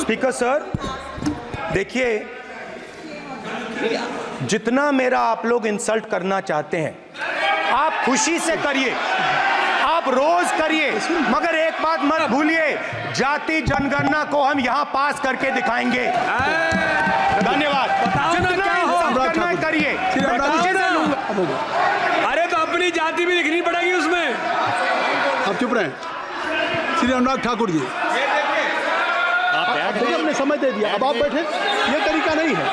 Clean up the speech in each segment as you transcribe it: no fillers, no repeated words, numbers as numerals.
Speaker sir, देखिए, जितना मेरा आप लोग इंसल्ट करना चाहते हैं आप खुशी से करिए, आप रोज करिए, मगर एक बात मत भूलिए, जाति जनगणना को हम यहां पास करके दिखाएंगे। धन्यवाद। जितना इंसल्ट करना है करिए, खुशी से लूंगा। अरे तो अपनी जाति भी लिखनी पड़ेगी उसमें। आप चुप रहे। श्री अनुराग ठाकुर जी, देखिए हमने समय दे दिया, अब आप बैठे। ये तरीका नहीं है,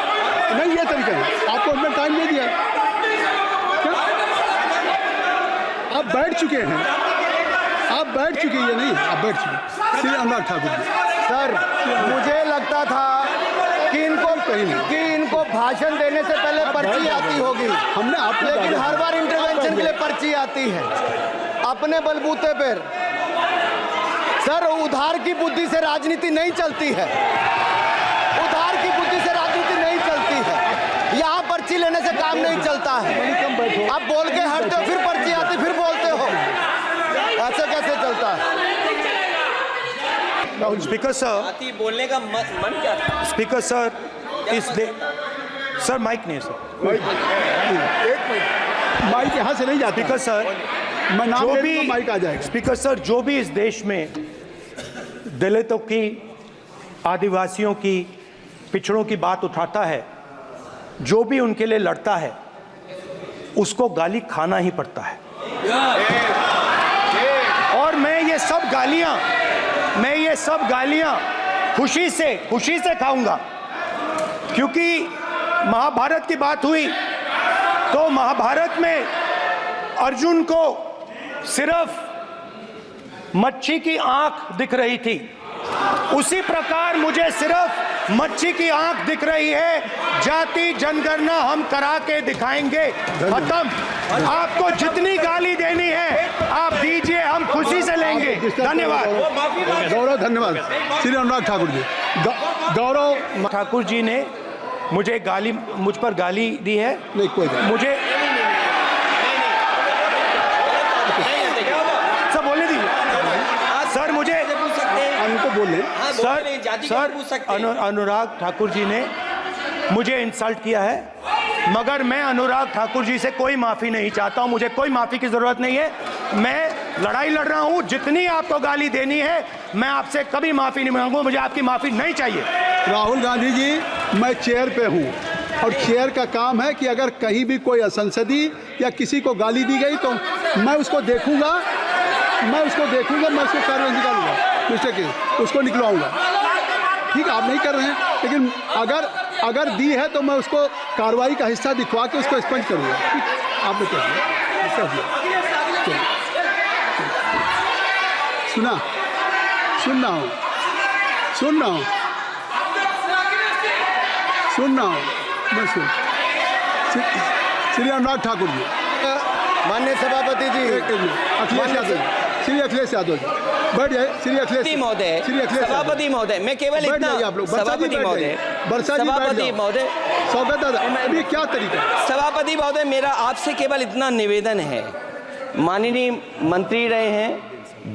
नहीं ये तरीका है। आपको हमने टाइम दे दिया, क्या आप बैठ चुके हैं? आप बैठ चुके हैं? नहीं, आप बैठ चुके। श्री अनुराग ठाकुर जी, सर, मुझे लगता था कि इनको भाषण देने से पहले पर्ची आती होगी, हमने आप, लेकिन हर बार इंटरवेंशन के लिए पर्ची आती है अपने बलबूते पर। सर, उधार की बुद्धि से राजनीति नहीं चलती है, उधार की बुद्धि से राजनीति नहीं चलती है। यहाँ पर्ची लेने से काम नहीं चलता है। आप बोल के हटते हो, फिर पर्ची आती, फिर बोलते हो, ऐसे कैसे चलता है? स्पीकर सर, बोलने का मन क्या था? स्पीकर सर, सर माइक नहीं सर, एक मिनट, माइक यहाँ से नहीं जाती। स्पीकर सर, मैं नाम जो ले भी लूंगा, माइक आ जाएगा। स्पीकर सर, जो भी इस देश में दलितों की, आदिवासियों की, पिछड़ों की बात उठाता है, जो भी उनके लिए लड़ता है, उसको गाली खाना ही पड़ता है। और मैं ये सब गालियां खुशी से खाऊंगा, क्योंकि महाभारत की बात हुई तो महाभारत में अर्जुन को सिर्फ मच्छी की आंख दिख रही थी, उसी प्रकार मुझे सिर्फ मच्छी की आंख दिख रही है। जाति जनगणना हम करा के दिखाएंगे। खत्म। आपको जितनी गाली देनी है आप दीजिए, हम खुशी से लेंगे। धन्यवाद। गौरव, धन्यवाद। श्री अनुराग ठाकुर जी, गौरव ठाकुर जी ने मुझ पर गाली दी है। नहीं, कोई मुझे सब बोलने दीजिए सर। मुझे उनको बोले सर, अनुराग ठाकुर जी ने मुझे इंसल्ट किया है, मगर मैं अनुराग ठाकुर जी से कोई माफ़ी नहीं चाहता हूं। मुझे कोई माफ़ी की ज़रूरत नहीं है। मैं लड़ाई लड़ रहा हूं। जितनी आपको गाली देनी है मैं आपसे कभी माफ़ी नहीं मांगूंगा। मुझे आपकी माफ़ी नहीं चाहिए। राहुल गांधी जी, मैं चेयर पे हूँ और चेयर का काम है कि अगर कहीं भी कोई असंसदीय या किसी को गाली दी गई तो मैं उसको देखूंगा, मैं उसको कार्रवाई निकालूंगा, मिस्टर के उसको निकलवाऊंगा। ठीक है, आप नहीं कर रहे हैं, लेकिन अगर दी है तो मैं उसको कार्रवाई का हिस्सा दिखवा के उसको स्पंज करूंगा। आपने कह दिया। सुन रहा हूँ मैं श्री अनुराग ठाकुर जी, माननीय सभापति जी, अखिलेश यादव जी, श्री अखिलेश यादव जी, बैठ जाए। श्री अखिलेश महोदय, सभापति महोदय, मैं केवल इतना, सभापति महोदय, स्वागत दादा, अभी क्या तरीका है? सभापति महोदय, मेरा आपसे केवल इतना निवेदन है। माननीय मंत्री रहे हैं,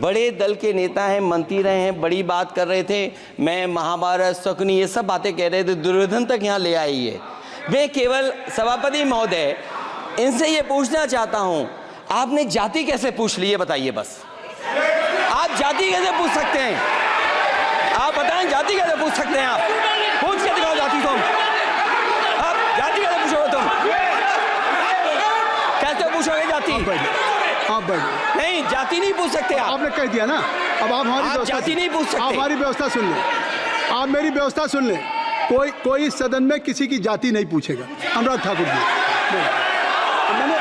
बड़े दल के नेता हैं, मंत्री रहे हैं, बड़ी बात कर रहे थे, मैं महाभारत, शकुनी, ये सब बातें कह रहे थे, दुर्योधन तक यहाँ ले आई है। मैं केवल सभापति महोदय इनसे ये पूछना चाहता हूँ, आपने जाति कैसे पूछ ली है बताइए बस। आप जाति कैसे पूछ सकते हैं? आप बताएं, जाति कैसे पूछ सकते हैं? आप पूछ के दिखाओ जाति तुम। आप जाति कैसे पूछोगे तुम? कैसे पूछोगे जाति? आप बैठ। नहीं, जाति नहीं पूछ सकते आप। आपने कह दिया ना, अब आप हमारी जाति नहीं पूछ सकते। आप हमारी व्यवस्था सुन लें, आप मेरी व्यवस्था सुन लें। कोई सदन में किसी की जाति नहीं पूछेगा। अनुराग ठाकुर जी,